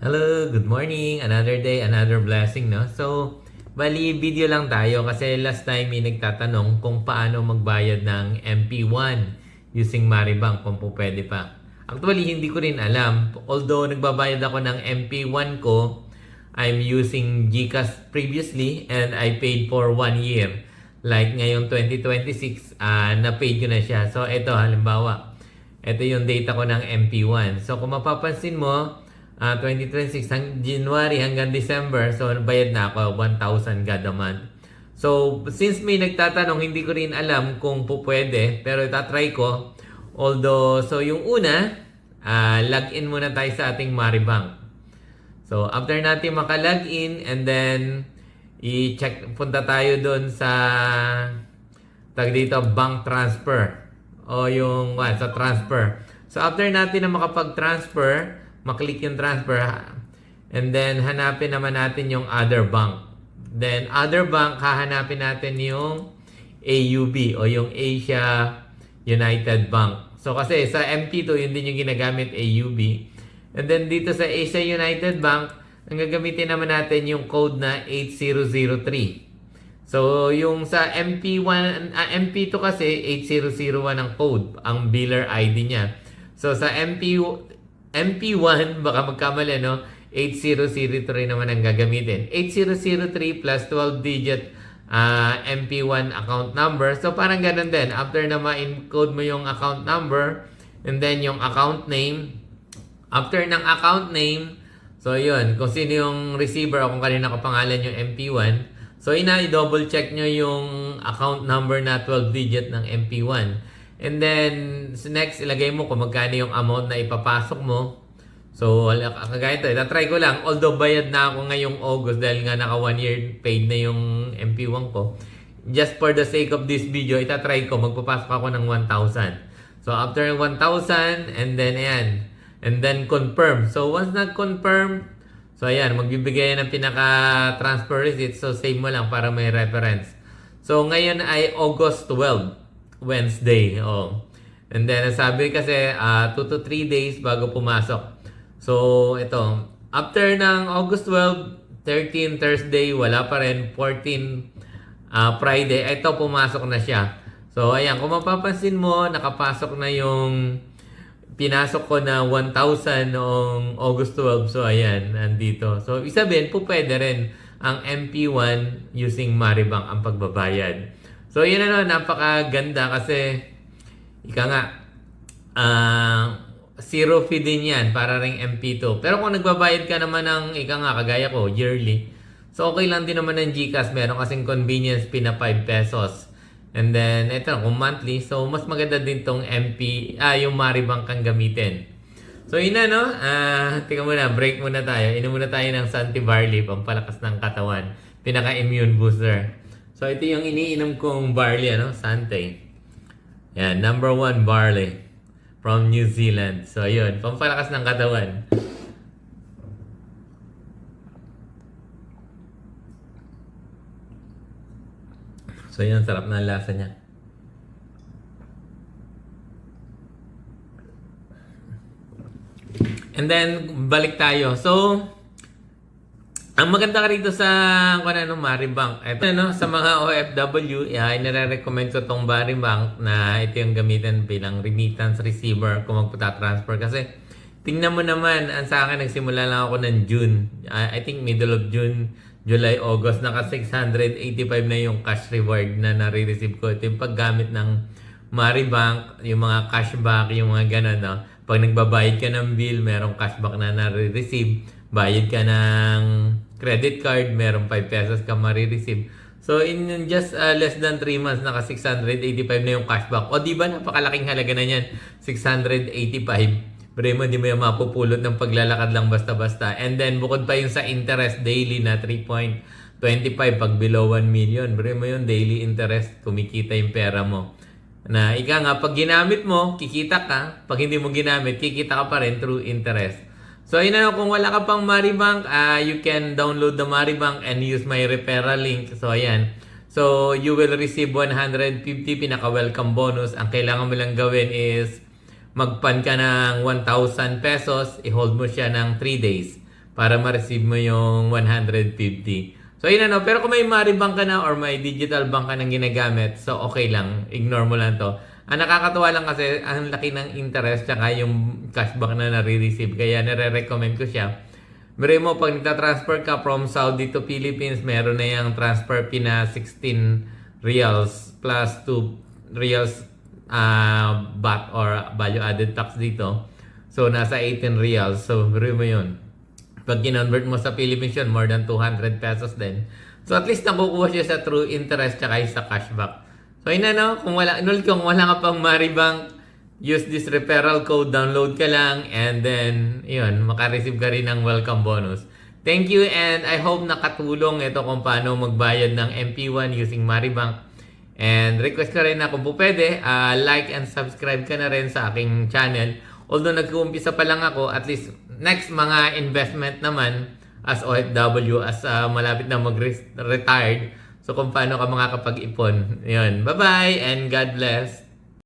Hello, good morning. Another day, another blessing, no? So, bali video lang tayo kasi last time may nagtatanong kung paano magbayad ng MP1 using Maribank kung po pwede pa. Actually, hindi ko rin alam. Although nagbabayad ako ng MP1 ko, I'm using GCash previously and I paid for 1 year. Like ngayong 2026, na-paid ko na siya. So, ito halimbawa. Ito yung data ko ng MP1. So, kung mapapansin mo, 2026 January hanggang December, so bayad na ako 1,000 kada month. So since may nagtatanong, hindi ko rin alam kung po pwede, pero itatry ko. Although, so yung una, login muna tayo sa ating Maribank. So after natin maka-login and then i-check, punta tayo doon sa dito bank transfer o yung sa transfer. So after natin na makapag-transfer, maklik yung transfer and then hanapin naman natin yung other bank. Then other bank, hahanapin natin yung AUB o yung Asia United Bank. So kasi sa MP2 yun din yung ginagamit, AUB. And then dito sa Asia United Bank, ang gagamitin naman natin yung code na 8003. So yung sa MP1, MP2 kasi 8001 ang code, ang biller ID niya. So sa MP1, baka magkamali, no? 8003 naman ang gagamitin. 8003 plus 12-digit MP1 account number. So, parang ganun din. After na ma-encode mo yung account number, and then yung account name. After ng account name, so yun, kung sino yung receiver o kung kanina nakapangalan yung MP1. So, i-double check nyo yung account number na 12-digit ng MP1. And then, next, ilagay mo kung magkano yung amount na ipapasok mo. So, kagaya ito, itatry ko lang. Although, bayad na ako ngayong August dahil nga naka 1 year paid na yung MP1 ko. Just for the sake of this video, itatry ko. Magpapasok ako ng 1,000. So, after 1,000, and then, ayan. And then, confirm. So, once nag-confirm, so, ayan, magbibigay ng pinaka-transfer receipt. So, save mo lang para may reference. So, ngayon ay August 12. Wednesday. Oh. And then, sabi kasi 2 to 3 days bago pumasok. So, ito. After ng August 12, 13 Thursday, wala pa rin. 14 Friday, ito pumasok na siya. So, ayan. Kung mapapansin mo, nakapasok na yung pinasok ko na 1,000 noong August 12. So, ayan. Nandito. So, isabihin po pwede rin ang MP1 using Maribank ang pagbabayad. So, yun napakaganda kasi ika nga, zero fee din yan para ring MP2. Pero kung nagbabayad ka naman ng, ika nga, kagaya ko, yearly, so okay lang din naman ng GCash. Meron kasing convenience fee na 5 pesos. And then, ito kung monthly, so mas maganda din tong yung Maribank kang gamitin. So, yun na, no? Tingnan muna, break muna tayo. Inom muna tayo ng Santi Barley, pampalakas ng katawan. Pinaka-immune booster. So, ito yung iniinom kong barley, Sante. Yan, number 1 barley from New Zealand. So, yun, pampalakas ng katawan. So, yun, sarap na lasa niya. And then, balik tayo. So, ang maganda ka rito sa Maribank, ito sa mga OFW, nire-recommend ko tong Maribank na ito yung gamitin bilang remittance receiver kung magpata-transfer. Kasi tingnan mo naman, sa akin nagsimula lang ako ng June. I think middle of June, July, August, naka 685 na yung cash reward na nare-receive ko. Ito yung paggamit ng Maribank, yung mga cashback, yung mga gano'n. Pag nagbabayad ka ng bill, merong cashback na nare-receive. Bayad ka ng credit card, merong 5 pesos ka marireceive. So, in just less than 3 months, naka 685 na yung cashback. O, di ba napakalaking halaga na yan? 685. Pero mo, di mo yung mapupulot ng paglalakad lang basta-basta. And then, bukod pa yung sa interest daily na 3.25 pag below 1 million. Pero mo yung daily interest, kumikita yung pera mo. Na, ika nga, pag ginamit mo, kikita ka. Pag hindi mo ginamit, kikita ka pa rin through interest. So, yun kung wala ka pang Maribank, you can download the Maribank and use my referral link. So, ayan. So, you will receive 150 pinaka-welcome bonus. Ang kailangan mo lang gawin is mag-pan ka ng 1,000 pesos, i-hold mo siya ng 3 days. para ma-receive mo yung 150. So, yun ano. Pero kung may Maribank ka na or may digital bank ka nang ginagamit, so okay lang. Ignore mo lang to. Ang nakakatuwa lang kasi, ang laki ng interest tsaka yung cashback na nare-receive. Kaya nare-recommend ko siya. Mire mo, pag nagta-transfer ka from Saudi to Philippines, meron na yung transfer fee na 16 reals plus 2 reals VAT or value added tax dito. So, nasa 18 reals. So, mire mo yun. Pag kinonvert mo sa Philippines yun, more than 200 pesos din. So, at least nakukuha siya sa true interest tsaka sa cashback. So, yun na no. Kung wala ka pang Maribank, use this referral code, download ka lang, and then, yun, makareceive ka rin ng welcome bonus. Thank you, and I hope nakatulong ito kung paano magbayad ng MP1 using Maribank. And request ka rin na kung po pwede, like and subscribe ka na rin sa aking channel. Although nag-uumpisa pa lang ako, at least next mga investment naman as OFW, as malapit na mag-retired. So kung paano ka makakapag-ipon. Yun, bye-bye and God bless.